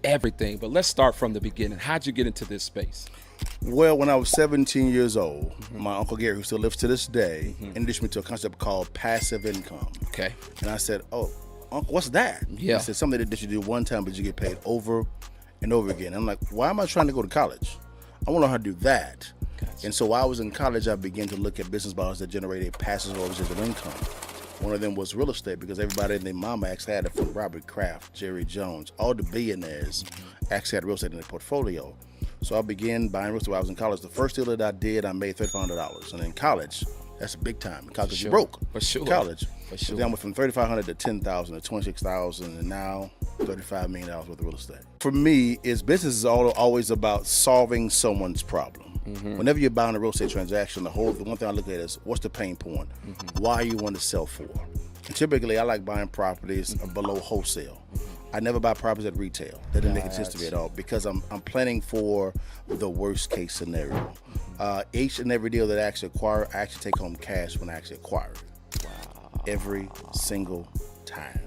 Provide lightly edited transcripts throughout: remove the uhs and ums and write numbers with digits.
everything. But let's start from the beginning. How'd you get into this space? Well, when I was 17 years old, Mm-hmm. my Uncle Gary, who still lives to this day, Mm-hmm. introduced me to a concept called passive income. Okay. And I said, "Oh, Uncle, what's that?" Yeah. He said, "Something that you do one time, but you get paid over and over again." I'm like, "Why am I trying to go to college? I want to know how to do that." Gotcha. And so while I was in college, I began to look at business models that generated passive or residual income. One of them was real estate because everybody and their mama actually had it, from Robert Kraft, Jerry Jones, all the billionaires actually had real estate in their portfolio. So I began buying real estate while I was in college. The first deal that I did, I made $3,500. And in college, that's a big time. In college, sure. you broke. For sure. In college. For So sure. then I went from 3,500 to 10,000 to 26,000, and now $35 million worth of real estate. For me, is business is always about solving someone's problem. Whenever you're buying a real estate transaction, the one thing I look at is what's the pain point? Why you want to sell for? And typically, I like buying properties below wholesale. I never buy properties at retail. That didn't make sense to me at all because I'm planning for the worst case scenario. Each and every deal that I actually acquire, I actually take home cash when I actually acquire it. Every single time.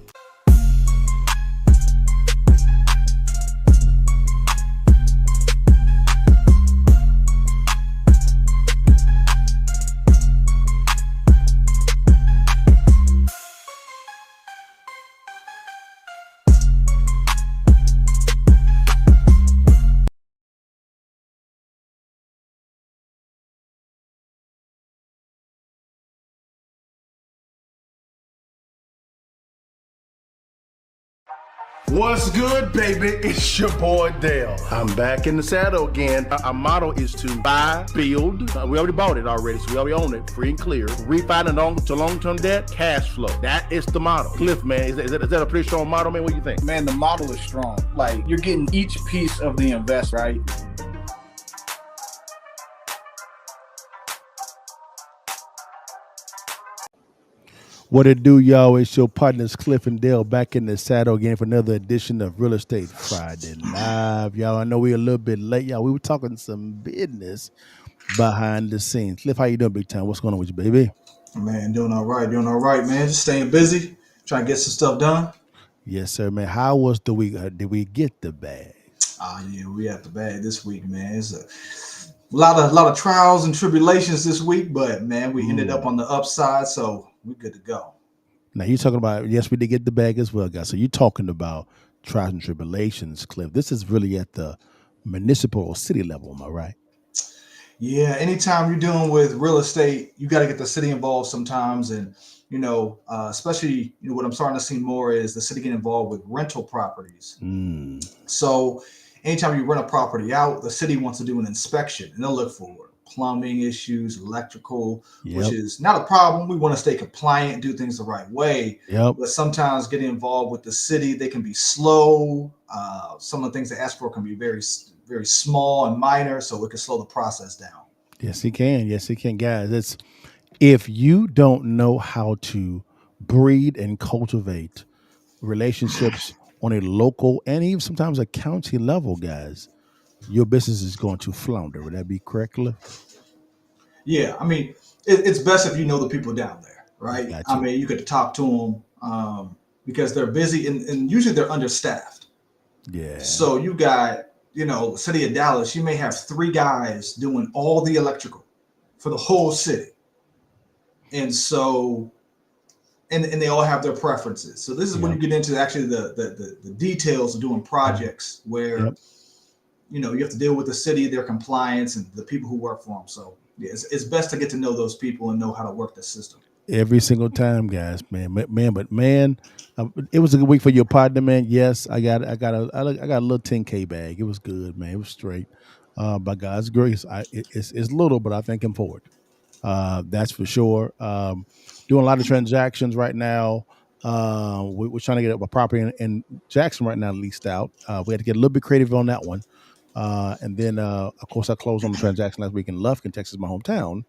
What's good, baby? It's your boy Dale. I'm back in the saddle again. Our motto is to buy, build. We already bought it already, so we already own it, free and clear. Refinance to long-term debt, cash flow. That is the motto. Cliff, man, is that a pretty strong motto, man? What do you think? Man, the model is strong. Like, you're getting each piece of the invest, right? What it do, y'all? It's your partners Cliff and Dale back in the saddle again for another edition of Real Estate Friday Live. Y'all, I know we're a little bit late, y'all. We were talking some business behind the scenes. Cliff, how you doing, big time? What's going on with you, baby? Man, doing all right, man. Just staying busy, trying to get some stuff done. Yes, sir, man. How was the week? Did we get the bag? Yeah, we at the bag this week, man. It's a lot of trials and tribulations this week, but man, we ended up on the upside, so we're good to go. Now, you talking about, yes, we did get the bag as well, guys. So you're talking about trials and tribulations, Cliff. This is really at the municipal or city level, am I right? Yeah, anytime you're dealing with real estate, you got to get the city involved sometimes, and especially what I'm starting to see more is the city getting involved with rental properties. So anytime you rent a property out, the city wants to do an inspection and they'll look for plumbing issues, electrical, which Yep. is not a problem. We want to stay compliant, do things the right way. Yep. But sometimes getting involved with the city, they can be slow. Some of the things they ask for can be very, very small and minor, so it can slow the process down. Yes, he can. Yes, he can, guys. It's if you don't know how to breed and cultivate relationships on a local and even sometimes a county level, guys, your business is going to flounder. Would that be correct, Cliff? Yeah, I mean, it's best if you know the people down there, right? Got I you. mean, you could talk to them because they're busy and usually they're understaffed. Yeah. So you got, city of Dallas, you may have three guys doing all the electrical for the whole city. And so, and they all have their preferences. So this is when Yeah. you get into actually the details of doing projects where, Yep. you have to deal with the city, their compliance, and the people who work for them. So yeah, it's best to get to know those people and know how to work the system. Every single time, guys, man. It was a good week for your partner, man. Yes, I got a little 10K bag. It was good, man. It was straight. By God's grace, it's little, but I thank Him for it. That's for sure. Doing a lot of transactions right now. We're trying to get a property in Jackson right now leased out. We had to get a little bit creative on that one. And then, of course, I closed on the transaction last week in Lufkin, Texas, my hometown.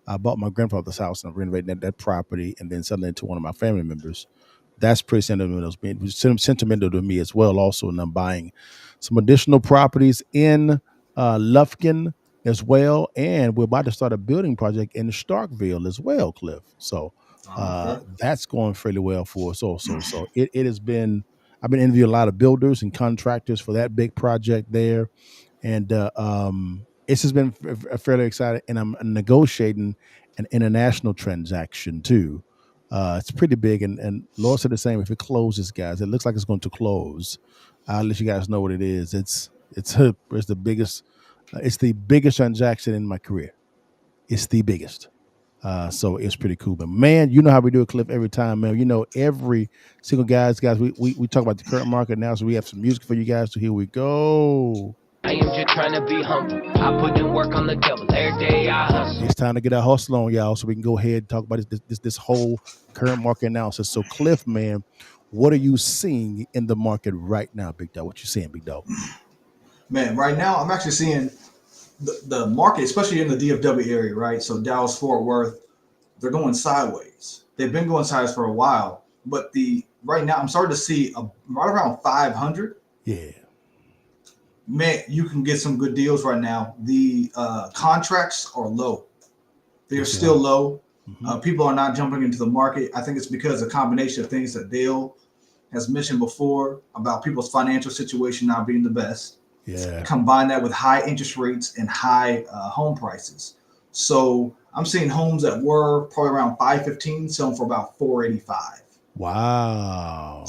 I bought my grandfather's house and I'm renovating that property and then selling it to one of my family members. That's pretty sentimental. It was sentimental to me as well. Also, and I'm buying some additional properties in Lufkin as well, and we're about to start a building project in Starkville as well, Cliff. So Okay. that's going fairly well for us also. So it has been. I've been interviewing a lot of builders and contractors for that big project there, and it's just been fairly exciting. And I'm negotiating an international transaction too. It's pretty big, and Laura said the same. If it closes, guys, it looks like it's going to close. I'll let you guys know what it is. It's the biggest. It's the biggest transaction in my career. It's the biggest. So it's pretty cool. But man, you know how we do it, Cliff, every time, man. You know, every single guys, we talk about the current market now, so we have some music for you guys. So here we go. I am just trying to be humble. I put in work on the devil. Every day I hustle. It's time to get our hustle on, y'all, so we can go ahead and talk about this whole current market analysis. So, Cliff, man, what are you seeing in the market right now, Big Dog? What you seeing, Big Dog? Man, right now I'm actually seeing the market, especially in the DFW area, right? So Dallas, Fort Worth, they're going sideways. They've been going sideways for a while, but right now I'm starting to see right around 500. Yeah. Man, you can get some good deals right now. The contracts are low. They're still low. Mm-hmm. People are not jumping into the market. I think it's because a combination of things that Dale has mentioned before about people's financial situation not being the best. Yeah. Combine that with high interest rates and high home prices. So I'm seeing homes that were probably around 515 selling for about 485. Wow.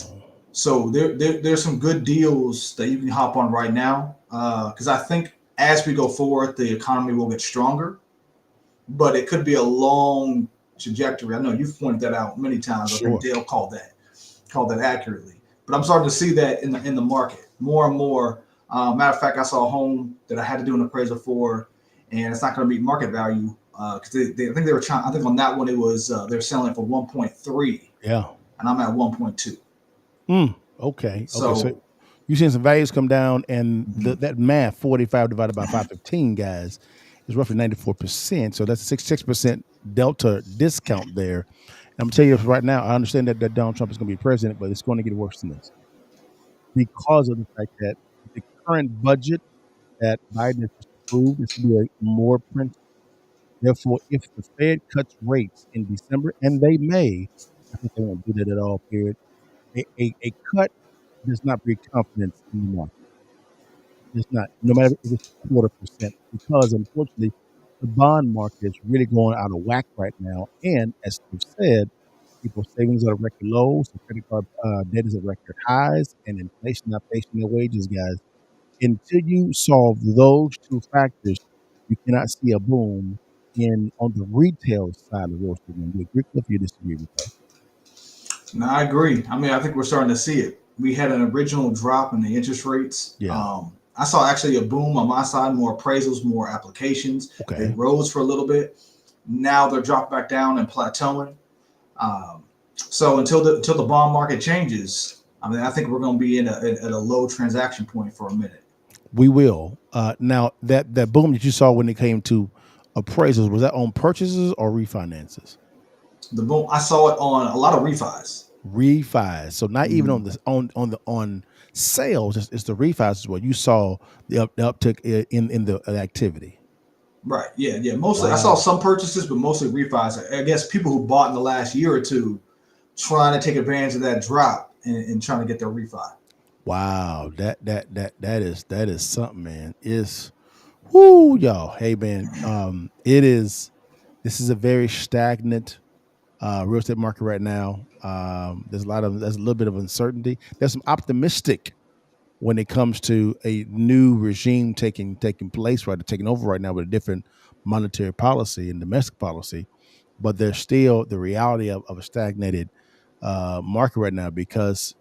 So there's some good deals that you can hop on right now, because I think as we go forward, the economy will get stronger, but it could be a long trajectory. I know you've pointed that out many times. Sure. I think Dale called that accurately. But I'm starting to see that in the market more and more. Matter of fact, I saw a home that I had to do an appraisal for, and it's not going to meet market value because I think they were trying. I think on that one it was they're selling it for 1.3. Yeah. And I'm at 1.2. Okay. So, okay. So you're seeing some values come down, and that math, 45 divided by 515, guys, is roughly 94%. So that's a 6% delta discount there. And I'm going to tell you right now, I understand that Donald Trump is going to be president, but it's going to get worse than this because of the fact that the current budget that Biden has approved is to be more printed. Therefore, if the Fed cuts rates in December, and they may, I think they won't do that at all, period. A cut does not breed confidence in the market. It's not, no matter if it's 0.25%, because unfortunately, the bond market is really going out of whack right now. And as Steve said, people's savings are at record lows, the credit card debt is at record highs, and inflation not facing their wages, guys. Until you solve those two factors, you cannot see a boom on the retail side of the real estate. Do you agree, Cliff, or you disagree with that? No, I agree. I mean, I think we're starting to see it. We had an original drop in the interest rates. Yeah. I saw actually a boom on my side, more appraisals, more applications. Okay. They rose for a little bit. Now they're dropped back down and plateauing. So until the bond market changes, I mean, I think we're going to be at a low transaction point for a minute. We will. Now that boom that you saw when it came to appraisals, was that on purchases or refinances? The boom, I saw it on a lot of refis. Refis. So not even on sales, it's the refis as well. You saw the uptick in the activity. Right. Yeah. Mostly, wow. I saw some purchases, but mostly refis. I guess people who bought in the last year or two, trying to take advantage of that drop and trying to get their refi. Wow, that is something, man. It's y'all. Hey, man, this is a very stagnant real estate market right now. There's a little bit of uncertainty. There's some optimistic when it comes to a new regime taking place, right, taking over right now with a different monetary policy and domestic policy. But there's still the reality of a stagnated market right now because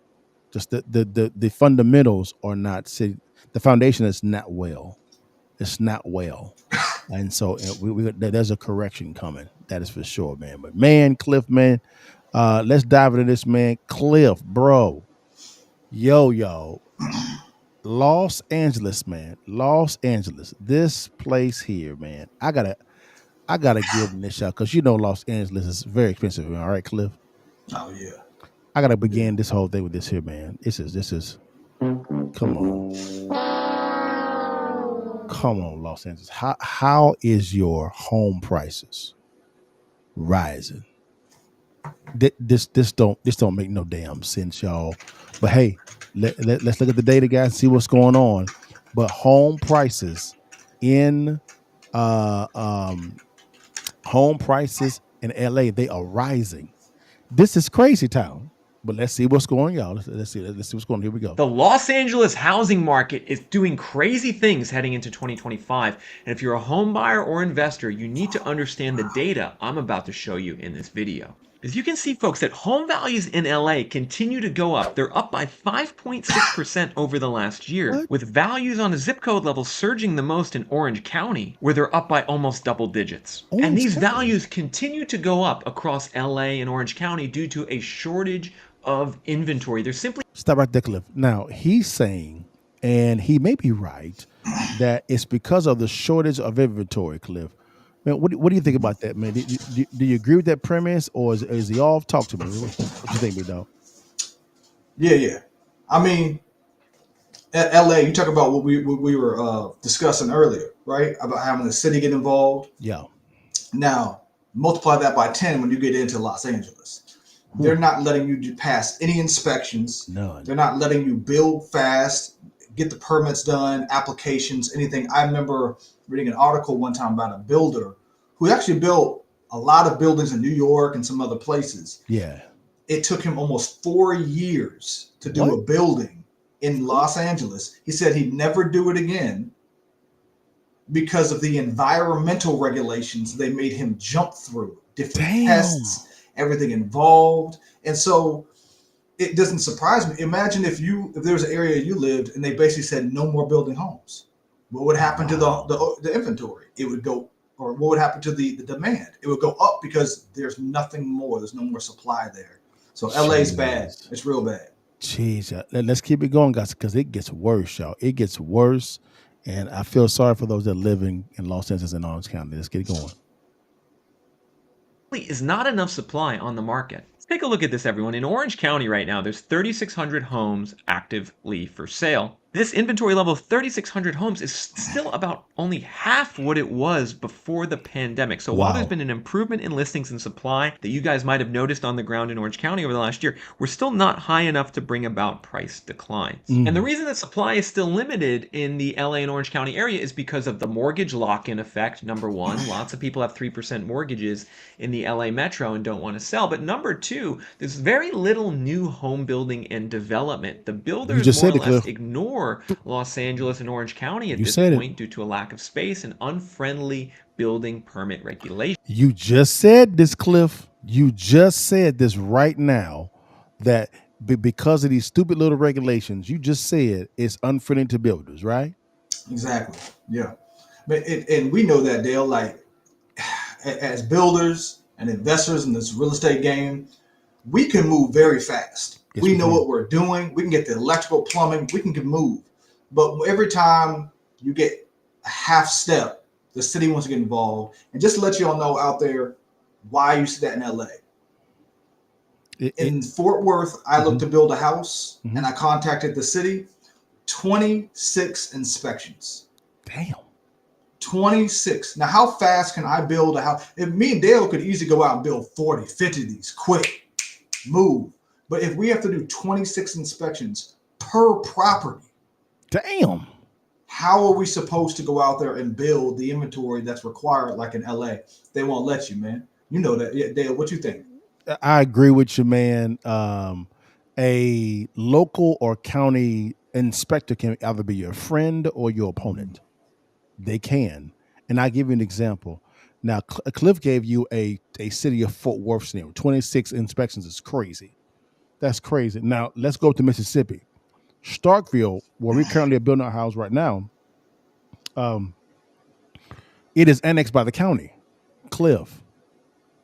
just the fundamentals are not, the foundation is not well. It's not well. And so there's a correction coming. That is for sure, man. But man, Cliff, man, let's dive into this, man. Cliff, bro. Yo. Los Angeles, man. Los Angeles. This place here, man. I gotta give them this shot because you know Los Angeles is very expensive, man. All right, Cliff. Oh yeah. I gotta begin this whole thing with this here, man. This is come on, Los Angeles. How is your home prices rising? This don't make no damn sense, y'all. But hey, let's look at the data, guys, and see what's going on. But home prices in uh um home prices in LA, they are rising. This is crazy town. But let's see what's going on, y'all. Let's see what's going on. Here we go. The Los Angeles housing market is doing crazy things heading into 2025. And if you're a home buyer or investor, you need to understand the data I'm about to show you in this video. As you can see, folks, that home values in LA continue to go up. They're up by 5.6% over the last year, What? with values on a zip code level surging the most in Orange County, where they're up by almost double digits. And Orange these County? values continue to go up across LA and Orange County due to a shortage of inventory. There's simply Stop right there, Cliff. Now he's saying, and he may be right, that it's because of the shortage of inventory, Cliff. Man, what do you think about that, man? Do you agree with that premise, or is he off? Talk to me. What you think, big dog? Yeah. I mean, at LA, you talk about what we were discussing earlier, right? About having the city get involved. Yeah. Now, multiply that by 10 when you get into Los Angeles. They're not letting you pass any inspections. None. They're not letting you build fast, get the permits done, applications, anything. I remember reading an article one time about a builder who actually built a lot of buildings in New York and some other places. Yeah. It took him almost 4 years to do What? a building in Los Angeles. He said he'd never do it again because of the environmental regulations they made him jump through, different tests, everything involved. And so it doesn't surprise me. Imagine if there was an area you lived and they basically said no more building homes. What would happen to the inventory? It would go, or what would happen to the demand? It would go up because there's nothing more. There's no more supply there. So LA's bad. It's real bad. Jeez, let's keep it going, guys, because it gets worse, y'all. It gets worse. And I feel sorry for those that are living in Los Angeles and Orange County. Let's get it going. is not enough supply on the market. Let's take a look at this, everyone. In Orange County right now, there's 3,600 homes actively for sale. This inventory level of 3,600 homes is still about only half what it was before the pandemic. So while there's been an improvement in listings and supply that you guys might have noticed on the ground in Orange County over the last year, we're still not high enough to bring about price declines. And the reason that supply is still limited in the LA and Orange County area is because of the mortgage lock-in effect. Number one, lots of people have 3% mortgages in the LA metro and don't want to sell. But number two, there's very little new home building and development. The builders more or less ignore Los Angeles and Orange County at this point due to a lack of space and unfriendly building permit regulations. You just said this, Cliff. You just said this right now, that because of these stupid little regulations, you just said it's unfriendly to builders, right? Exactly. Yeah. But and we know that, Dale, like as builders and investors in this real estate game, we can move very fast. Yes, we know what we're doing. We can get the electrical, plumbing. We can move. But every time you get a half step, the city wants to get involved. And just to let you all know out there why you see that in LA. In Fort Worth, I looked to build a house and I contacted the city. 26 inspections. Damn. 26. Now, how fast can I build a house? If me and Dale could easily go out and build 40, 50 of these, quick, move. But if we have to do 26 inspections per property, damn, how are we supposed to go out there and build the inventory that's required like in LA? They won't let you, man. You know that. Yeah, Dale, what you think? I agree with you, man. A local or county inspector can either be your friend or your opponent. They can. And I'll give you an example. Now, Cliff gave you a city of Fort Worth scenario. 26 inspections is crazy. That's crazy. Now, let's go to Mississippi. Starkville, where we currently are building our house right now, it is annexed by the county. Cliff,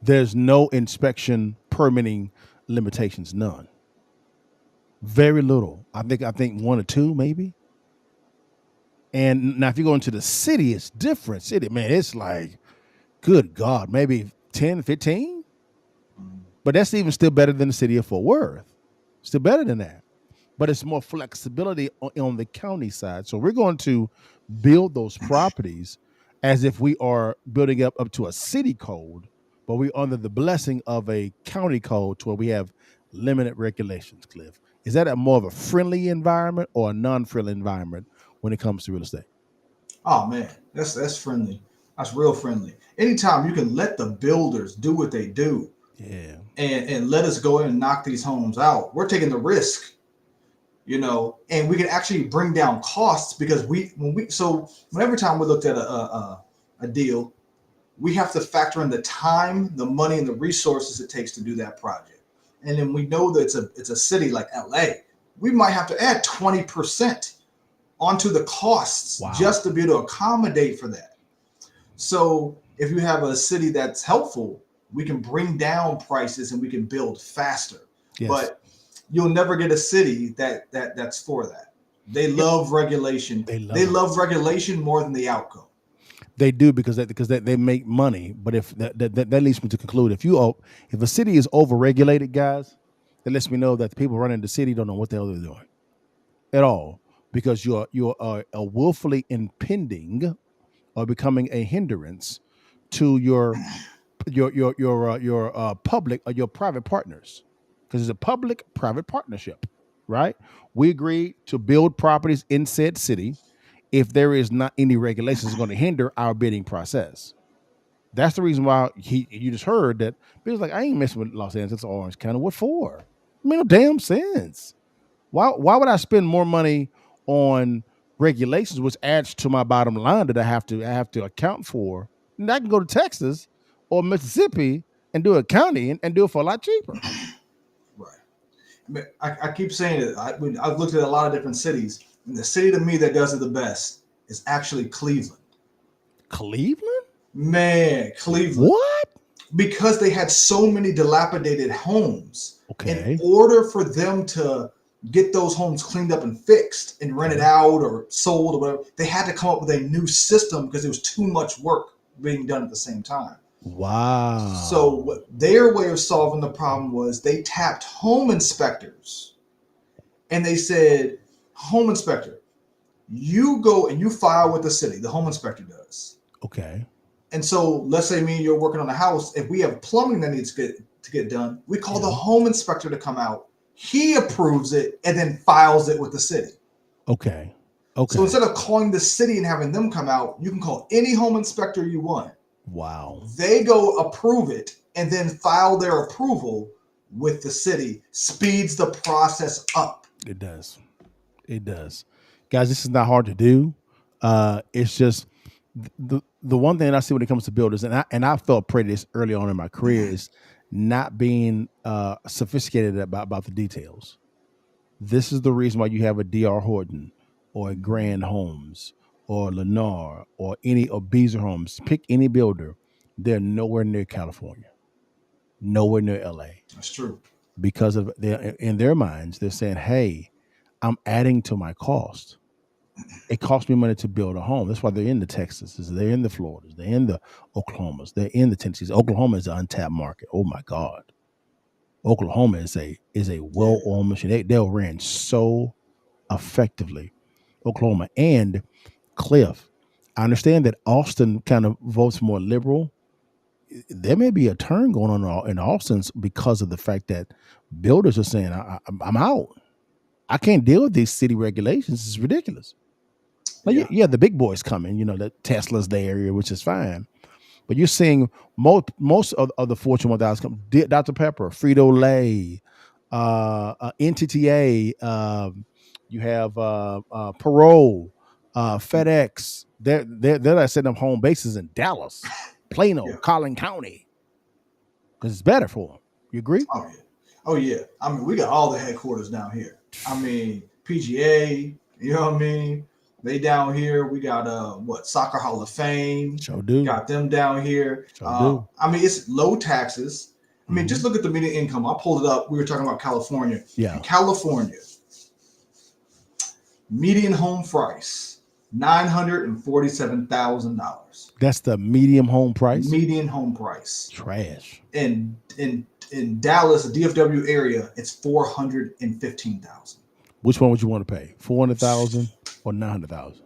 there's no inspection permitting limitations, none. Very little. I think one or two, maybe. And now if you go into the city, it's different. City, man, it's like, good God, maybe 10, 15. But that's even still better than the city of Fort Worth. Still better than that. But it's more flexibility on the county side. So we're going to build those properties as if we are building up to a city code, but we under the blessing of a county code to where we have limited regulations. Cliff, is that a more of a friendly environment or a non-friendly environment when it comes to real estate? Oh man, that's friendly. That's real friendly. Anytime you can let the builders do what they do Yeah, and let us go in and knock these homes out, we're taking the risk, and we can actually bring down costs because every time we looked at a deal, we have to factor in the time, the money, and the resources it takes to do that project. And then we know that it's a city like LA. We might have to add 20% onto the costs just to be able to accommodate for that. So if you have a city that's helpful, we can bring down prices and we can build faster. yes. But you'll never get a city that's for that. They love regulation. They love regulation more than the outcome. They do because they make money. But if that leads me to conclude, if a city is overregulated, guys, that lets me know that the people running the city don't know what the hell they're doing at all, because you're a willfully impending or becoming a hindrance to your public or your private partners, because it's a public-private partnership, right? We agreed to build properties in said city. If there is not any regulations going to hinder our bidding process, that's the reason why you just heard that Bill's like, I ain't messing with Los Angeles or Orange County. What for? I mean, no damn sense. Why would I spend more money on regulations, which adds to my bottom line that I have to account for? And I can go to Texas or Mississippi and do accounting and do it for a lot cheaper. Right. I keep saying it. I've looked at a lot of different cities, and the city to me that does it the best is actually Cleveland. Cleveland? Man, Cleveland. What? Because they had so many dilapidated homes. Okay. In order for them to get those homes cleaned up and fixed and rented out or sold or whatever, they had to come up with a new system because there was too much work being done at the same time. Wow. So what their way of solving the problem was they tapped home inspectors and they said, home inspector, you go and you file with the city. The home inspector does. Okay. And so let's say me and you're working on a house. If we have plumbing that needs to get done, we call the home inspector to come out. He approves it and then files it with the city. Okay. So instead of calling the city and having them come out, you can call any home inspector you want. Wow. They go approve it and then file their approval with the city. Speeds the process up. It does. Guys, this is not hard to do. It's just the one thing that I see when it comes to builders, and I felt pretty this early on in my career, is not being sophisticated about the details. This is the reason why you have a D.R. Horton or a Grand Homes or Lennar or Beazer Homes. Pick any builder. They're nowhere near California, nowhere near LA. That's true. Because of in their minds, they're saying, hey, I'm adding to my cost. It costs me money to build a home. That's why they're in the Texases, they're in the Floridas, they're in the Oklahomas, they're in the Tennessees. Oklahoma is an untapped market. Oh my God. Oklahoma is a well-oiled machine. They'll ran so effectively. Oklahoma and Cliff. I understand that Austin kind of votes more liberal. There may be a turn going on in Austin because of the fact that builders are saying, I'm out. I can't deal with these city regulations. It's ridiculous. Like, yeah, the big boys coming, the Tesla's the area, which is fine. But you're seeing most of the Fortune 1000 come. Dr. Pepper, Frito-Lay, NTTA, you have Perot, FedEx. They're not setting up home bases in Dallas, Plano, Collin County, because it's better for them. You agree? Oh yeah. I mean, we got all the headquarters down here. I mean, PGA. You know what I mean? They down here. We got Soccer Hall of Fame. Sure do. Got them down here. Sure do. I mean, it's low taxes. I mean, just look at the median income. I pulled it up. We were talking about California. Yeah. In California, median home price $947,000. That's the median home price. Median home price. Trash. In Dallas, the DFW area, it's $415,000. Which one would you want to pay? $400,000 or $900,000?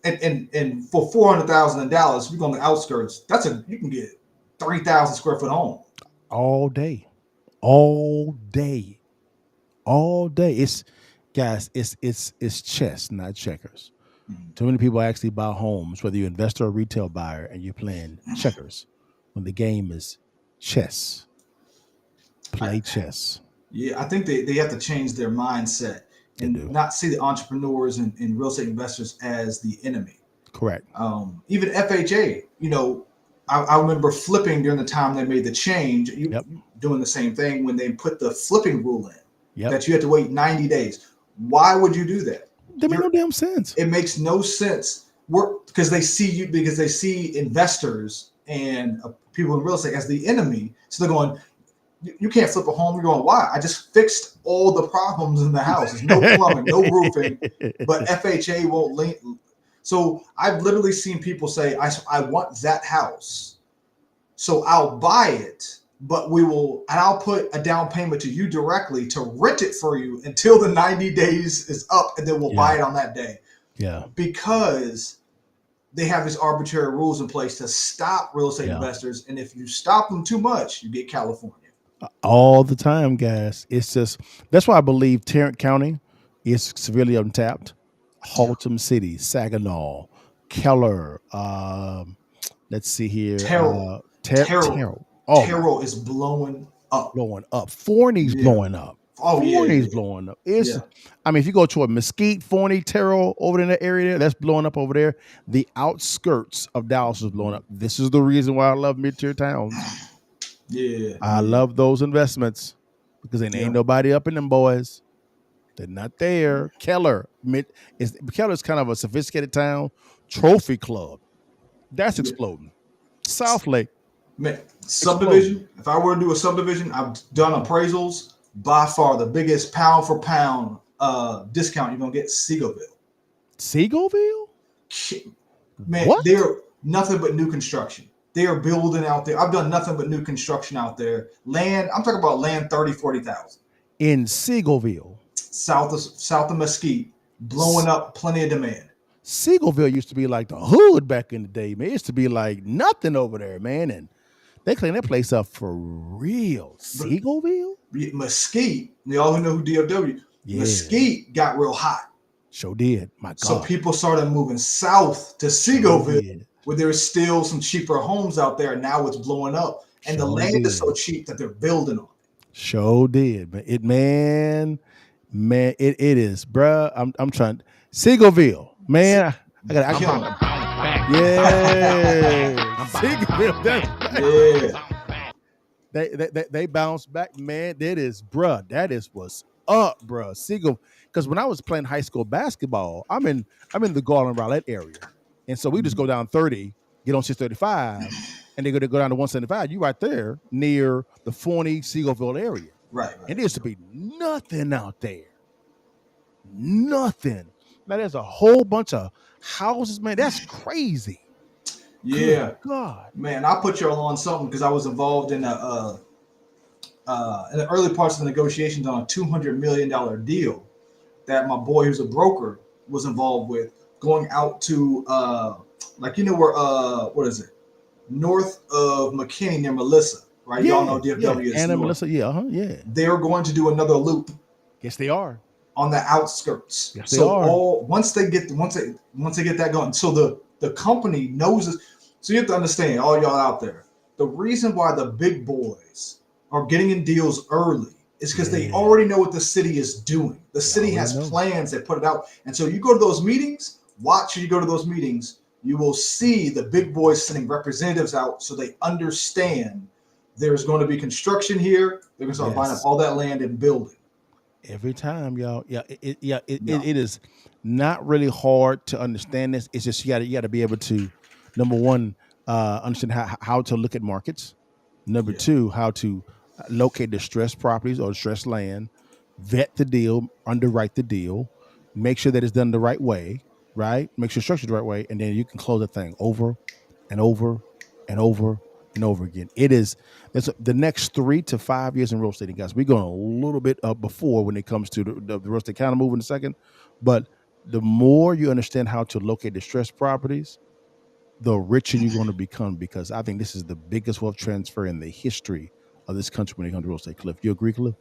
And for $400,000 in Dallas, we're on the outskirts. You can get 3,000 square foot home. all day, all day, all day. It's guys, it's chess, not checkers. Too many people actually buy homes, whether you're an investor or retail buyer, and you're playing checkers when the game is chess. Play chess. Yeah, I think they have to change their mindset and not see the entrepreneurs and real estate investors as the enemy. Correct. Even FHA, I remember flipping during the time they made the change. Doing the same thing when they put the flipping rule in that you had to wait 90 days. Why would you do that? That makes no damn sense. It makes no sense. Because they see investors and people in real estate as the enemy. So they're going, you can't flip a home. You're going, why? I just fixed all the problems in the house. There's no plumbing, no roofing, but FHA won't link. So I've literally seen people say, I want that house, so I'll buy it, but I'll put a down payment to you directly to rent it for you until the 90 days is up, and then we'll buy it on that day. Yeah. Because they have these arbitrary rules in place to stop real estate investors. And if you stop them too much, you get California. All the time, guys. It's just, that's why I believe Tarrant County is severely untapped. Haltom City, Saginaw, Keller, let's see here. Terrell. Oh, Terrell is blowing up. Forney's blowing up. Forney's blowing up. I mean, if you go to a Mesquite, Forney, Terrell over in that area there, that's blowing up over there. The outskirts of Dallas is blowing up. This is the reason why I love mid-tier towns. I love those investments because ain't nobody up in them boys. They're not there. Keller's kind of a sophisticated town. Trophy Club, that's exploding. South Lake, subdivision. Exploding. If I were to do a subdivision, I've done appraisals. By far, the biggest pound for pound discount you're gonna get Seagoville. Seagoville, man, they're nothing but new construction. They are building out there. I've done nothing but new construction out there. Land. I'm talking about land 30,000-40,000 in Seagoville. South of Mesquite, blowing up, plenty of demand. Seagoville used to be like the hood back in the day, man. It used to be like nothing over there, man. And they clean that place up for real. Seagoville? Mesquite, y'all who know who DFW, Mesquite got real hot. Sure did, my God. So people started moving south to Seagoville, where there's still some cheaper homes out there. And now it's blowing up. And the land is so cheap that they're building on it. Sure did, man. Man, it is, bruh. I'm trying. Seagoville, man. I got. Seagoville. They bounced back, man. That is, bruh. That is what's up, bruh. Seagoville. Because when I was playing high school basketball, I'm in the Garland Rowlett area, and so we just go down 30, get on 635, and they go down to 175. You right there near the Forney Seagoville area. Right. And there used to be nothing out there. Nothing. Now there's a whole bunch of houses, man. That's crazy. Yeah. Good God. Man, I'll put you all on something because I was involved in the early parts of the negotiations on a $200 million deal that my boy, who's a broker, was involved with, going out to where what is it? North of McKinney near Melissa. Right, y'all know DFW is Anna, north. Melissa, They're going to do another loop. Yes, they are. On the outskirts. Yes, they are. Once they get that going, so the company knows this. So you have to understand, all y'all out there, the reason why the big boys are getting in deals early is because they already know what the city is doing. The city has plans. They put it out, and so you go to those meetings. You will see the big boys sending representatives out, so they understand. There's going to be construction here. They're going to start buying up all that land and building. Every time, y'all. It is not really hard to understand this. It's just you got to be able to, number one, understand how to look at markets. Number two, how to locate distressed properties or distressed land, vet the deal, underwrite the deal, make sure that it's done the right way, right? Make sure it's structured the right way, and then you can close the thing over and over and over and over again. It's the next 3 to 5 years in real estate, guys. We're going a little bit up before when it comes to the real estate counter move in a second, but the more you understand how to locate distressed properties, the richer you're going to become, because I think this is the biggest wealth transfer in the history of this country when it comes to real estate. Cliff, you agree, Cliff?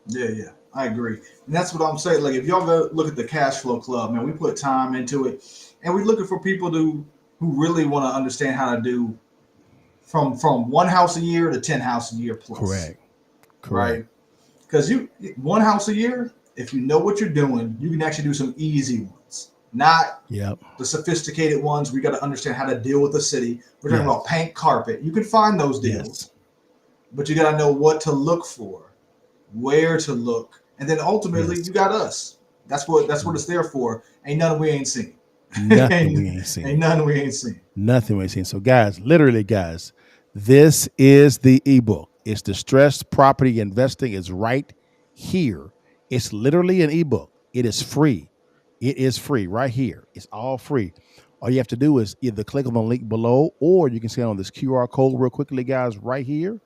Yeah, I agree. And that's what I'm saying. Like, if y'all go look at the Cash Flow Club, man, we put time into it, and we're looking for people who really want to understand how to do from one house a year to 10 house a year plus. Correct. Right? Because one house a year, if you know what you're doing, you can actually do some easy ones, not the sophisticated ones. We got to understand how to deal with the city. We're talking about paint carpet. You can find those deals, but you got to know what to look for, where to look, and then ultimately you got us. That's what it's there for. Ain't nothing we ain't seen. Nothing we ain't seen. Ain't nothing we ain't seen. Nothing we ain't seen. So guys, literally guys, this is the ebook. It's Distressed Property Investing. Is right here. It's literally an ebook. It is free. It is free right here. It's all free. All you have to do is either click on the link below, or you can scan on this QR code real quickly, guys, right here,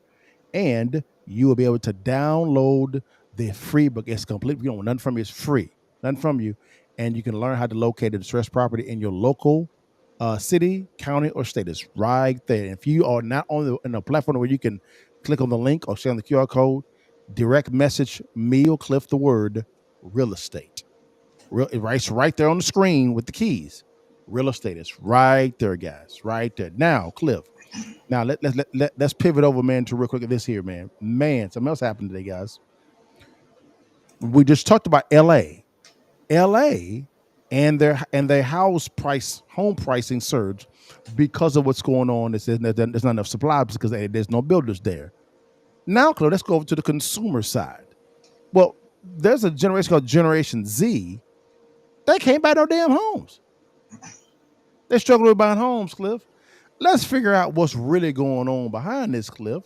and you will be able to download the free book. It's complete. You don't want nothing from you. It's free. Nothing from you. And you can learn how to locate a distressed property in your local city, county, or state. It's right there. And if you are not in a platform where you can click on the link or scan the QR code, direct message me or Cliff the word real estate. It's right there on the screen with the keys. Real estate. It's right there, guys. Right there. Now, Cliff. Now let's pivot over, man, to real quick at this here, man. Man, something else happened today, guys. We just talked about LA and their home pricing surge because of what's going on. There's not enough supply because there's no builders there. Now, Claude, let's go over to the consumer side. Well, there's a generation called Generation Z. They can't buy no damn homes. They struggle with buying homes, Cliff. Let's figure out what's really going on behind this, Cliff.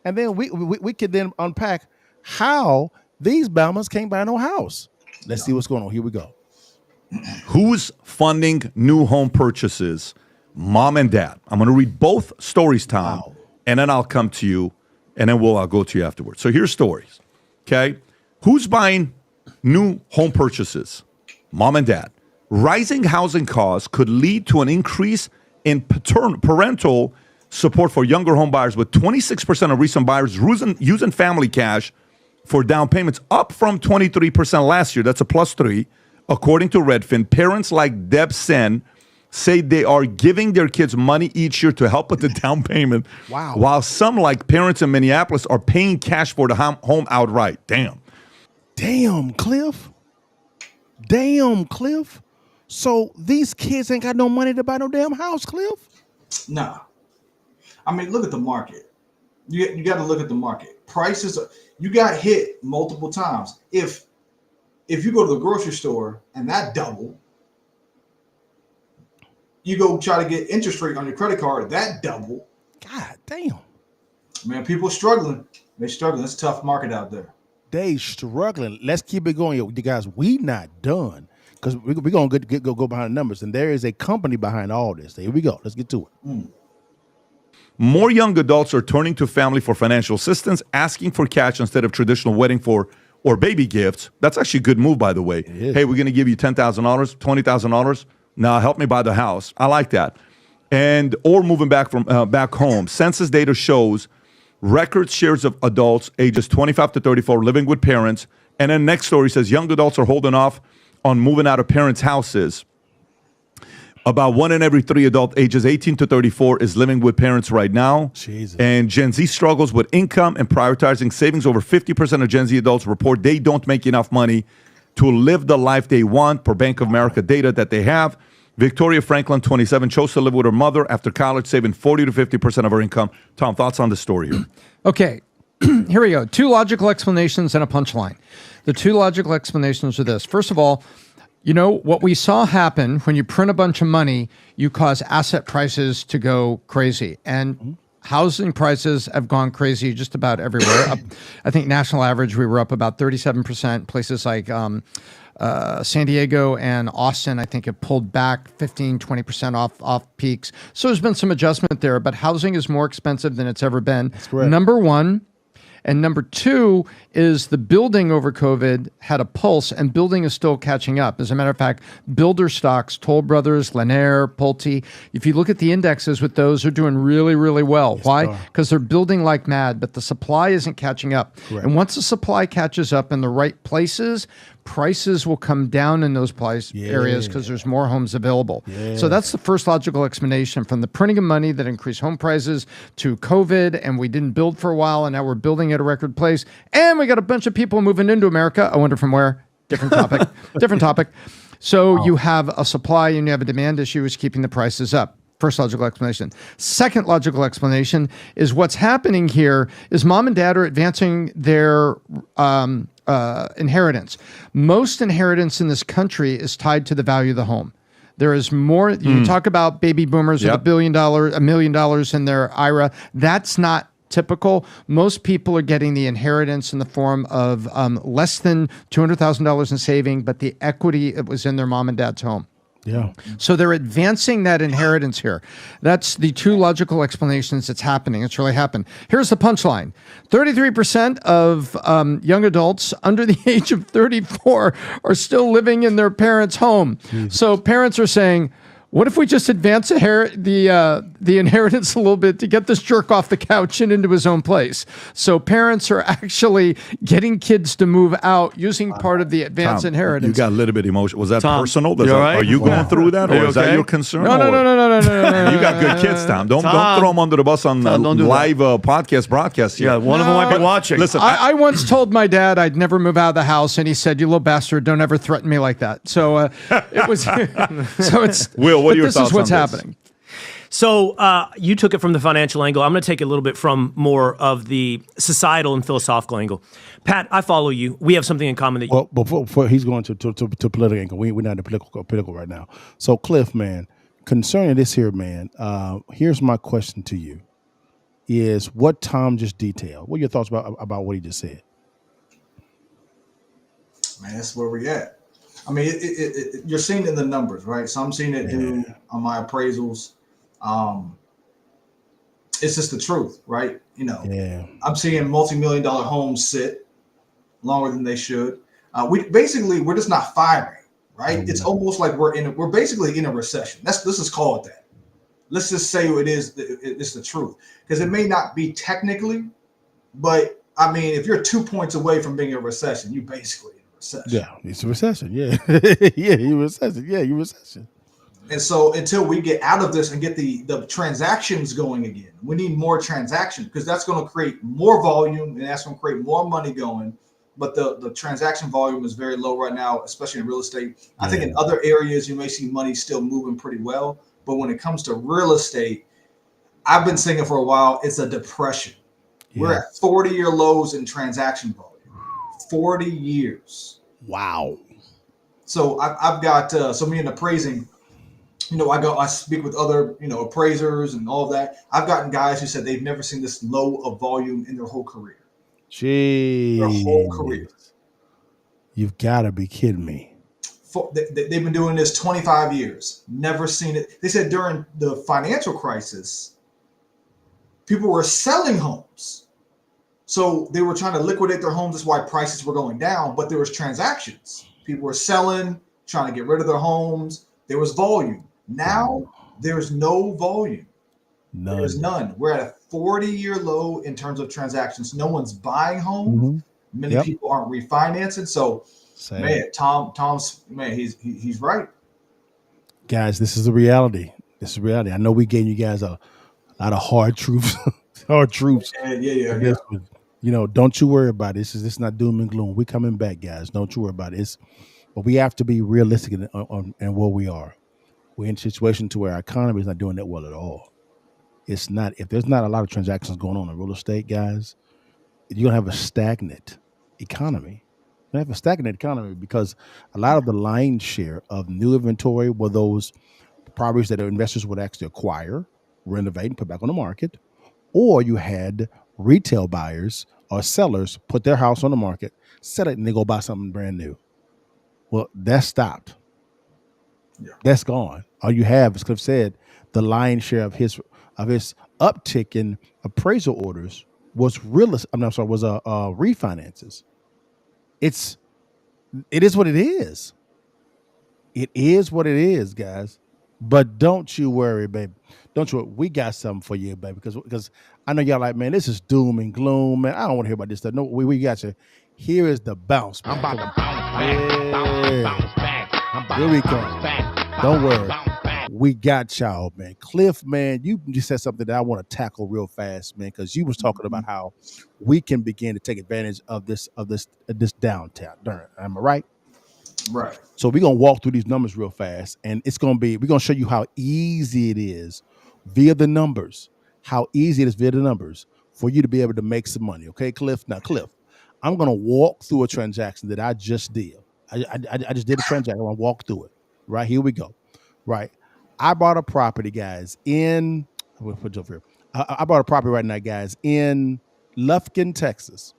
And then we could then unpack how these Bama's can't buy no house. Let's see what's going on. Here we go. Who's funding new home purchases? Mom and dad. I'm going to read both stories, Tom, and then I'll come to you, and then I'll go to you afterwards. So here's stories, okay? Who's buying new home purchases? Mom and dad. Rising housing costs could lead to an increase in parental support for younger home buyers, with 26% of recent buyers using family cash for down payments, up from 23% last year. That's a +3. According to Redfin, parents like Deb Sen say they are giving their kids money each year to help with the down payment. Wow. While some, like parents in Minneapolis, are paying cash for the home outright. Damn, Cliff. So these kids ain't got no money to buy no damn house, Cliff? Nah. I mean, look at the market. You got to look at the market. Prices, you got hit multiple times. If you go to the grocery store and that double, you go try to get interest rate on your credit card, that double. God damn. Man, people struggling. They're struggling. It's a tough market out there. They struggling. Let's keep it going. Yo, you guys, we not done. Because we're going to go behind the numbers. And there is a company behind all this. Here we go. Let's get to it. More young adults are turning to family for financial assistance, asking for cash instead of traditional wedding or baby gifts. That's actually a good move, by the way. Hey, we're going to give you $10,000, $20,000. Now help me buy the house. I like that. Or moving back home. Census data shows record shares of adults ages 25 to 34 living with parents. And then next story says young adults are holding off on moving out of parents' houses. About 1 in every 3 adults ages 18 to 34 is living with parents right now. Jesus. And Gen Z struggles with income and prioritizing savings. Over 50% of Gen Z adults report they don't make enough money to live the life they want, per Bank of America data that they have. Victoria Franklin, 27, chose to live with her mother after college, saving 40 to 50% of her income. Tom, thoughts on the story here? Okay, here we go. 2 logical explanations and a punchline. The 2 logical explanations are this. First of all, you know, what we saw happen when you print a bunch of money, you cause asset prices to go crazy. And housing prices have gone crazy just about everywhere. I think national average, we were up about 37%. Places like San Diego and Austin, I think, have pulled back 15, 20% off peaks. So there's been some adjustment there, but housing is more expensive than it's ever been. That's correct. Number one. And number two is the building over COVID had a pulse, and building is still catching up. As a matter of fact, builder stocks, Toll Brothers, Lanier, Pulte, if you look at the indexes with those, are doing really, really well. Yes, Why? they are. Because they're building like mad, but the supply isn't catching up. Correct. And once the supply catches up in the right places, prices will come down in those areas because there's more homes available. So that's the first logical explanation, from the printing of money that increased home prices to COVID, and we didn't build for a while, and now we're building at a record pace, and we got a bunch of people moving into America. I wonder from where. Different topic. Different topic. So you have a supply and you have a demand issue, is keeping the prices up. First logical explanation. Second logical explanation is what's happening here is mom and dad are advancing their inheritance. Most inheritance in this country is tied to the value of the home. There is more. You talk about baby boomers with $1 million in their IRA. That's not typical. Most people are getting the inheritance in the form of less than $200,000 in saving, but the equity it was in their mom and dad's home. Yeah. So they're advancing that inheritance here. That's the two logical explanations it's happening. It's really happened. Here's the punchline. 33% of young adults under the age of 34 are still living in their parents' home. Jesus. So parents are saying, what if we just advance the inheritance a little bit to get this jerk off the couch and into his own place? So parents are actually getting kids to move out using part of the advance inheritance. You got a little bit emotional. Was that Tom, personal? you all right? Are you going through that, or is that your concern? No. You got good kids, Tom. Don't throw them under the bus on live podcast broadcast here. Yeah, one of them might be watching. Listen, I once told my dad I'd never move out of the house, and he said, "You little bastard, don't ever threaten me like that." So it was. So it's. Will, what are your this thoughts is what's on this? happening. So you took it from the financial angle. I'm going to take it a little bit from more of the societal and philosophical angle. Pat, I follow you. We have something in common that you. Well, before he's going to political angle, we're not in the political right now. So, Cliff, man, concerning this here, man, here's my question to you: is what Tom just detailed? What are your thoughts about what he just said? Man, that's where we're at. I mean, you're seeing it in the numbers, right? So I'm seeing it do on my appraisals. It's just the truth, right? You know, I'm seeing multi-million-dollar homes sit longer than they should. We're just not firing, right? It's almost like we're basically in a recession. Let's just call it that. Let's just say it's the truth, because it may not be technically, but I mean, if you're 2 points away from being in a recession, you basically. Yeah, it's a recession. Yeah, you're recession. Yeah, you're recession. And so until we get out of this and get the transactions going again, we need more transactions, because that's going to create more volume, and that's going to create more money going. But the transaction volume is very low right now, especially in real estate. I think in other areas you may see money still moving pretty well, but when it comes to real estate, I've been saying it for a while. It's a depression. Yeah. We're at 40-year lows in transaction volume. 40 years. Wow. So I've got so me in appraising, you know, I speak with other, you know, appraisers and all of that. I've gotten guys who said they've never seen this low of volume in their whole career. Jeez. Their whole career. You've got to be kidding me. They've been doing this 25 years. Never seen it. They said during the financial crisis, people were selling homes. So they were trying to liquidate their homes. That's why prices were going down. But there was transactions. People were selling, trying to get rid of their homes. There was volume. Now there's no volume. None. There's none. We're at a 40-year low in terms of transactions. No one's buying homes. Many people aren't refinancing. So, man, Tom's man, he's right. Guys, this is the reality. This is reality. I know we gave you guys a lot of hard truths. Hard truths. Yeah. You know, don't you worry about it. This is not doom and gloom. We're coming back, guys. Don't you worry about it. But we have to be realistic in where we are. We're in a situation to where our economy is not doing that well at all. It's not. If there's not a lot of transactions going on in real estate, guys, you're gonna have a stagnant economy. You're gonna have a stagnant economy because a lot of the lion's share of new inventory were those properties that investors would actually acquire, renovate, and put back on the market, or you had retail buyers or sellers put their house on the market, sell it, and they go buy something brand new. Well, that stopped. Yeah. That's gone. All you have, as Cliff said, the lion's share of his uptick in appraisal orders was refinances. It is what it is. It is what it is, guys. But don't you worry, baby. Don't you worry. We got something for you, baby. Because I know y'all like, man, this is doom and gloom, man. I don't want to hear about this stuff. No, we got you. Here is the bounce back. I'm about to bounce back. I'm about Here to we bounce go. back. Don't worry. Bounce back. We got y'all, man. Cliff, man, you just said something that I want to tackle real fast, man, because you was talking about how we can begin to take advantage of this downtown. Am I right? Right. So we're gonna walk through these numbers real fast, and we're gonna show you how easy it is via the numbers, for you to be able to make some money. Okay, Cliff. Now, Cliff, I'm gonna walk through a transaction that I just did. I just did a transaction. I'm gonna walk through it. Right, here we go. Right. I bought a property, guys, I'm gonna put it over here. I bought a property right now, guys, in Lufkin, Texas.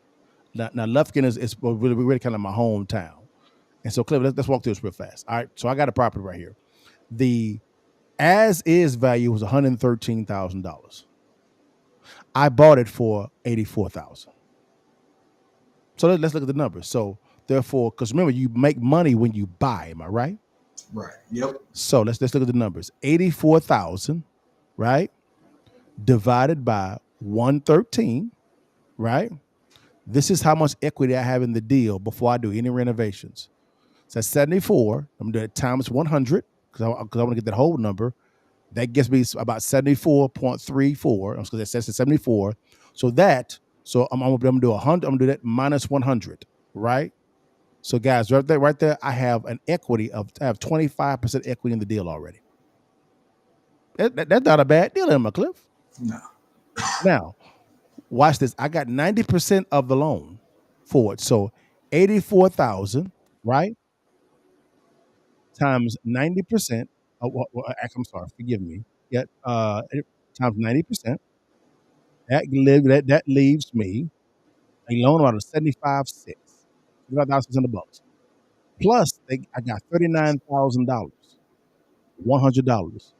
Now Lufkin is really kind of my hometown. And so, Cliff, let's walk through this real fast. All right. So I got a property right here. The as-is value was $113,000. I bought it for $84,000. So let's look at the numbers. So therefore, because remember, you make money when you buy. Am I right? Right. Yep. So let's look at the numbers. 84,000, right? Divided by 113, right? This is how much equity I have in the deal before I do any renovations. So that's 74. I'm going to do it times 100 because I want to get that whole number. That gets me about 74.34. Because that says 74. So I'm going to do 100. I'm going to do that minus 100, right? So guys, right there, I have an equity I have 25% equity in the deal already. That's not a bad deal, Emma Cliff. No. Now, watch this. I got 90% of the loan for it. So 84,000, right? Times 90%. I'm sorry, forgive me. Yeah, times 90%. That leaves me a loan amount of $75,600. $75,600. Plus, I got $39,000, $100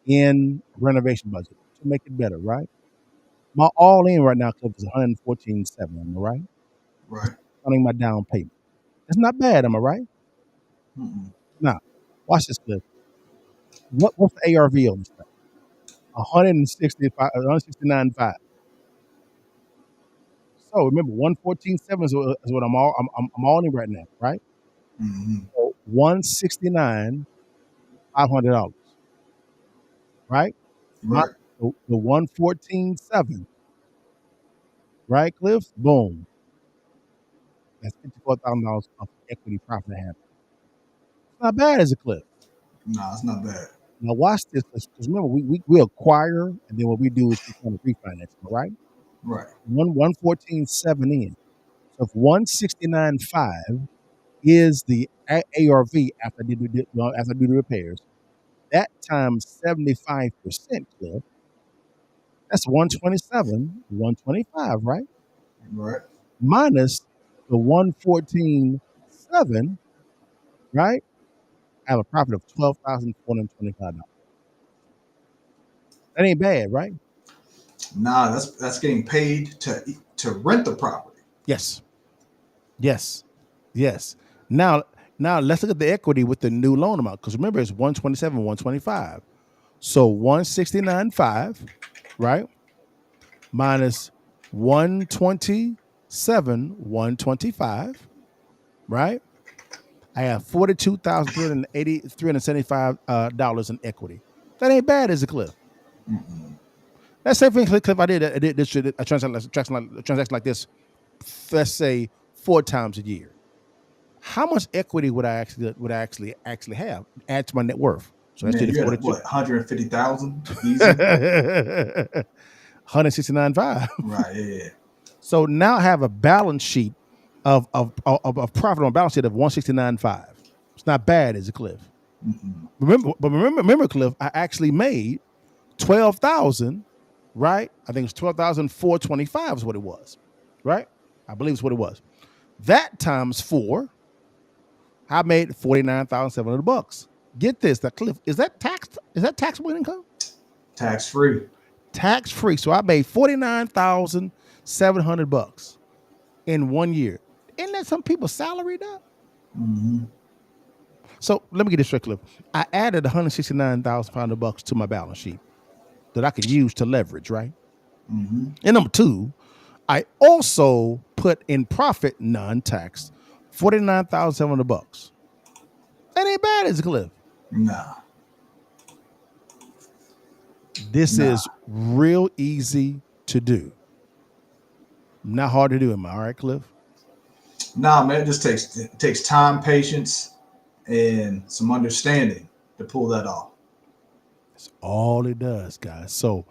in renovation budget to make it better, right? My all-in right now, Cliff, is $114,700. Am I right? Right. Funding my down payment. That's not bad, am I right? Mm-mm. Now, watch this, Cliff. What's the ARV on this thing? 169.5. So remember, 114.7 is what I'm all in right now, right? Mm-hmm. So $169,500, right? Right. The 114.7, right, Cliff? Boom. That's $54,000 of equity profit I have. It's not bad as a Cliff. No, it's not bad. Now watch this, because remember, we acquire, and then what we do is we kind of refinance, right? Right. 114.7 in. So if 169.5 is the ARV after I do the repairs, that times 75%, Cliff, that's 127, 125, right? Right. Minus the 114.7, right? I have a profit of $12,425. That ain't bad, right? Nah, that's getting paid to rent the property. Yes. Now let's look at the equity with the new loan amount, because remember, it's 127, 125. So 169.5, right? Minus 127, 125, right? I have $42,375 in equity. That ain't bad, is it, Cliff? Mm-mm. Let's say, for instance, Cliff, I did a transaction like this, let's say 4 times a year. How much equity would I actually have? Add to my net worth. So that's Man, you had, 150,000 easy. 169.5. Right. Yeah. So now I have a balance sheet of profit on a balance sheet of 169.5. It's not bad, is it, Cliff? Mm-mm. Remember, Cliff, I actually made 12,000, right? I think it's 12,425 is what it was, right? I believe it's what it was. That times 4, I made $49,700. Get this, that Cliff, is that taxable income? Tax free. tax free. So I made $49,700 in 1 year. Isn't that some people's salary now? Mm-hmm. So let me get this straight, Cliff. I added $169,500 to my balance sheet that I could use to leverage, right? Mm-hmm. And number two, I also put in profit, non-tax, $49,700. That ain't bad, is it, Cliff? Nah. This is real easy to do. Not hard to do, am I all right, Cliff? Nah, man, it just takes time, patience, and some understanding to pull that off. That's all it does, guys. So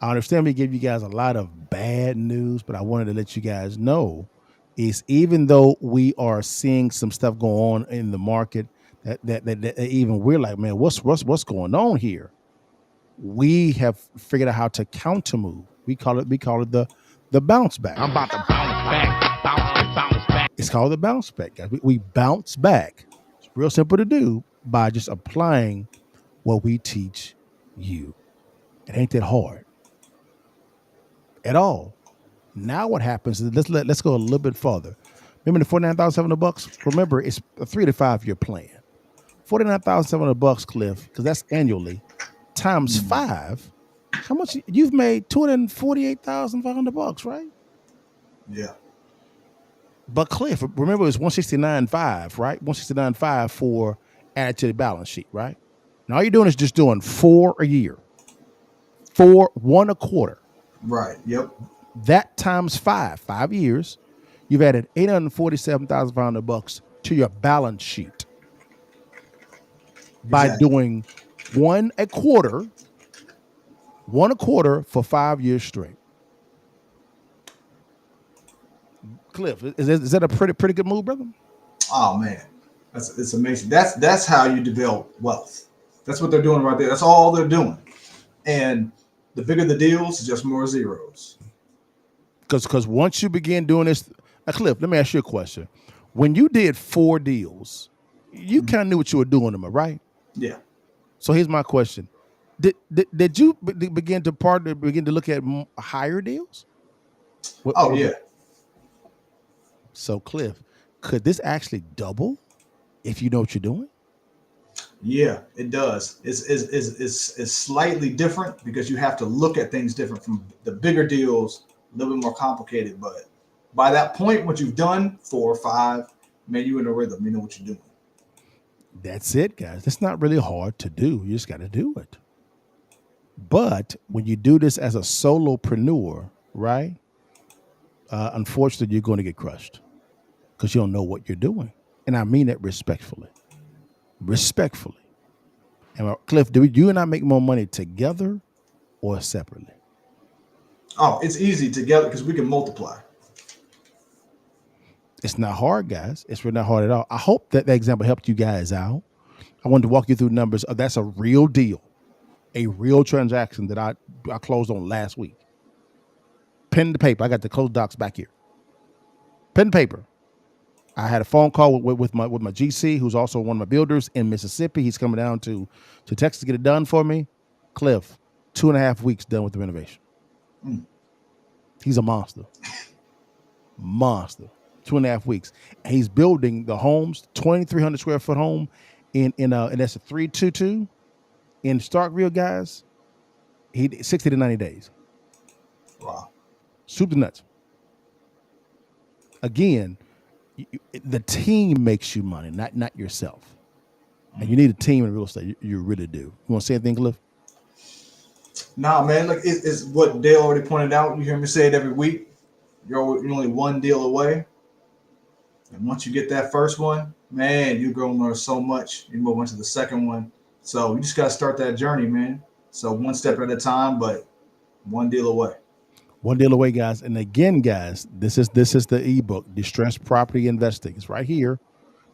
I understand we give you guys a lot of bad news, but I wanted to let you guys know is even though we are seeing some stuff go on in the market that even we're like, man, what's going on here? We have figured out how to counter move. We call it the bounce back. I'm about to bounce back, bounce back. It's called the bounce back, guys. We bounce back. It's real simple to do by just applying what we teach you. It ain't that hard at all. Now what happens is let's go a little bit further. Remember the $49,700? Remember, it's a 3 to 5 year plan. $49,700, Cliff, because that's annually times 5. How much you've made? $248,500, right? Yeah. But Cliff, remember it's 169.5, right? 169.5 for added to the balance sheet, right? And all you're doing is just doing 4 a year, 1 a quarter. Right. Yep. That times 5 years, you've added $847,500 to your balance sheet by doing 1 a quarter for 5 years straight. Cliff, is that a pretty good move, brother? Oh man, it's amazing. That's how you develop wealth. That's what they're doing right there. That's all they're doing. And the bigger the deals, just more zeros. Because once you begin doing this, Cliff, let me ask you a question. When you did 4 deals, you kind of knew what you were doing, am I right? Yeah. So here's my question: Did you begin to look at higher deals? Yeah. So Cliff, could this actually double if you know what you're doing? Yeah, it does. It's slightly different because you have to look at things different from the bigger deals, a little bit more complicated. But by that point, what you've done 4 or 5, man, you're in a rhythm. You know what you're doing. That's it, guys. It's not really hard to do. You just got to do it. But when you do this as a solopreneur, right? Unfortunately, you're going to get crushed because you don't know what you're doing. And I mean that respectfully. Respectfully. And Cliff, do you and I make more money together or separately? Oh, it's easy together because we can multiply. It's not hard, guys. It's really not hard at all. I hope that example helped you guys out. I wanted to walk you through numbers. That's a real deal, a real transaction that I closed on last week. Pen to paper. I got the closed docs back here. Pen and paper. I had a phone call with my GC, who's also one of my builders in Mississippi. He's coming down to Texas to get it done for me. Cliff, 2.5 weeks done with the renovation. He's a monster. Monster. 2.5 weeks. And he's building the homes, 2,300 square foot home and that's a 322 in Starkville, guys. 60 to 90 days. Wow. Soup to nuts. Again, the team makes you money, not yourself. And you need a team in real estate. You really do. You want to say anything, Cliff? Nah, man. Look, it's what Dale already pointed out. You hear me say it every week. You're only 1 deal away. And once you get that first one, man, you're going to learn so much. You move on to the second one. So you just got to start that journey, man. So 1 step at a time, but 1 deal away. 1 deal away, guys. And again, guys, this is the ebook, Distressed Property Investing. It's right here.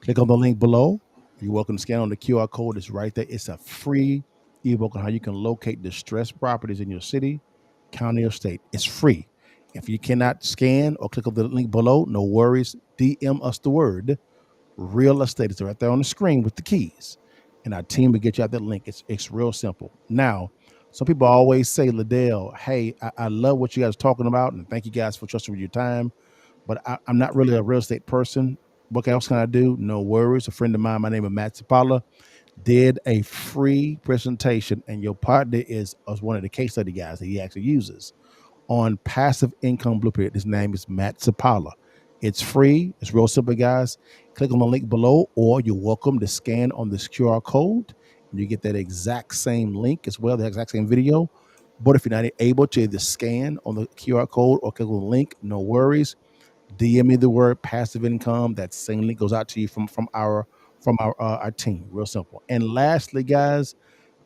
Click on the link below. You're welcome to scan on the QR code. It's right there. It's a free ebook on how you can locate distressed properties in your city, county, or state. It's free. If you cannot scan or click on the link below, no worries. DM us the word real estate. It's right there on the screen with the keys. And our team will get you out that link. It's real simple. Now, Some people always say, LaDale, hey, I love what you guys are talking about, and thank you guys for trusting with your time, but I'm not really a real estate person. What else can I do? No worries. A friend of mine, my name is Matt Zapala, did a free presentation, and your partner is one of the case study guys that he actually uses on passive income blueprint. His name is Matt Zapala. It's free. It's real simple, guys. Click on the link below, or you're welcome to scan on this QR code, and you get that exact same link as well, the exact same video. But if you're not able to either scan on the QR code or click on the link, no worries. DM me the word passive income. That same link goes out to you from our team. Real simple. And lastly, guys,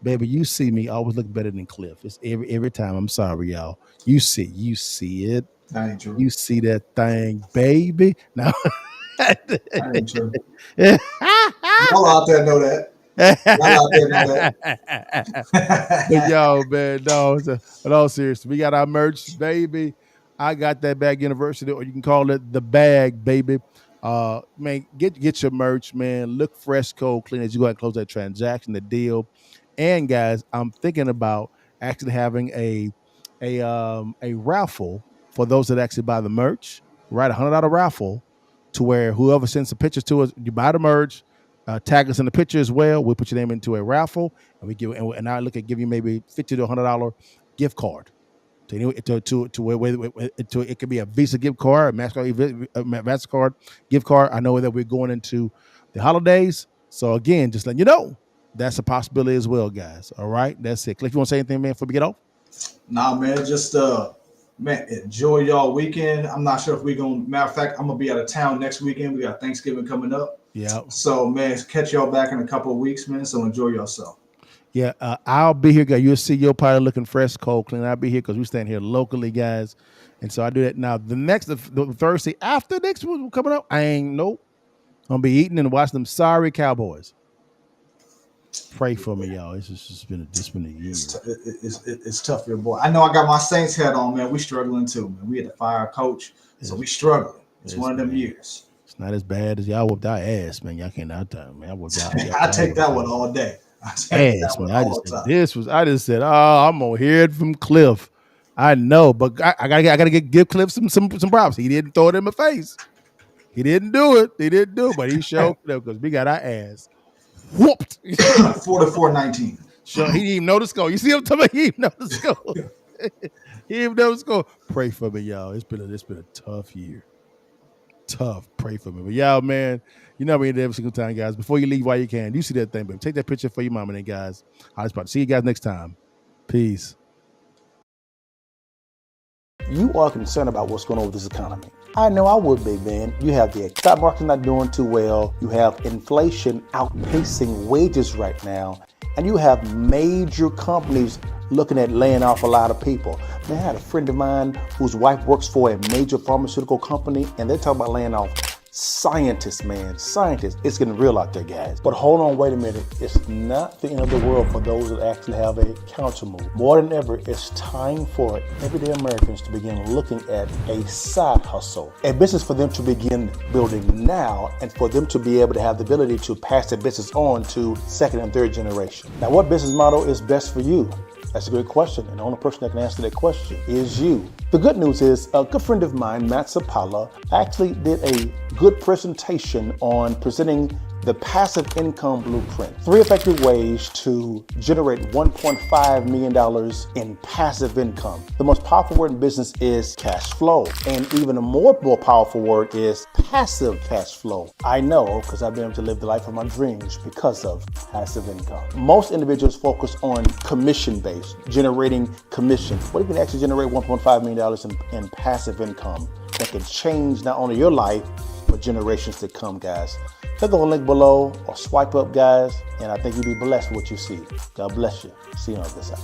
baby, you see me always look better than Cliff. It's every time. I'm sorry, y'all. You see it. That ain't true. You see that thing, baby. Now That ain't true. Y'all out there know that. Y'all out there know that. But yo, man, no, but all seriously, we got our merch, baby. I got that bag university, or you can call it the bag, baby. Man, get your merch, man. Look fresh, cold, clean as you go ahead and close that transaction, the deal. And guys, I'm thinking about actually having a raffle for those that actually buy the merch. Right, $100 raffle to where whoever sends the pictures to us, you buy the merch, tag us in the picture as well. We'll put your name into a raffle, and we give and I look at give you maybe $50 to $100 gift card. It could be a Visa gift card, a MasterCard gift card. I know that we're going into the holidays, so again, just letting you know that's a possibility as well, guys. All right, that's it. Cliff, you want to say anything, man, before we get off? Nah, man, just man, enjoy y'all weekend. I'm not sure if we're gonna. Matter of fact, I'm gonna be out of town next weekend. We got Thanksgiving coming up. Yeah. So man, catch y'all back in a couple of weeks, man. So enjoy yourself. Yeah, I'll be here, guys. You'll see your party looking fresh, cold, clean. I'll be here because we stand here locally, guys. And so I do that now. The Thursday after next week coming up, I'm going to be eating and watching them sorry Cowboys. Pray for me, y'all. It's been a year. It's tough here, boy. I know I got my Saints hat on, man. We struggling too, man. We had to fire a coach, so we struggling. It's one of them years. It's not as bad as y'all whooped our ass, man. Y'all can't out time, man. I take that one all day. Ass, man. I just said, oh, I'm gonna hear it from Cliff. I know, but I gotta give Cliff some props. He didn't throw it in my face. He didn't do it. But he showed Cliff because we got our ass whooped. 44-19. So he didn't even know the score. You see what I'm talking about? He didn't know the score. He didn't know the score. Pray for me, y'all. It's been a tough year. Tough. Pray for me. But y'all, man, you know me every single time, guys. Before you leave while you can, you see that thing, baby. Take that picture for your mama and guys. I'll just see you guys next time. Peace. You are concerned about what's going on with this economy. I know I would be, man. You have the stock market not doing too well. You have inflation outpacing wages right now. And you have major companies looking at laying off a lot of people. Man, I had a friend of mine whose wife works for a major pharmaceutical company, and they're talking about laying off scientists, man. Scientists. It's getting real out there, guys. But hold on, wait a minute. It's not the end of the world for those that actually have a counter move. More than ever, it's time for everyday Americans to begin looking at a side hustle, a business for them to begin building now, and for them to be able to have the ability to pass the business on to second and third generation. Now, what business model is best for you? That's a great question, and the only person that can answer that question is you. The good news is a good friend of mine, Matt Zapala, actually did a good presentation on presenting the passive income blueprint. 3 effective ways to generate $1.5 million in passive income. The most powerful word in business is cash flow. And even a more powerful word is passive cash flow. I know, because I've been able to live the life of my dreams because of passive income. Most individuals focus on commission-based, generating commission. What if you can actually generate $1.5 million in passive income that can change not only your life, but generations to come, guys? Click on the link below or swipe up, guys, and I think you'll be blessed with what you see. God bless you. See you on this side.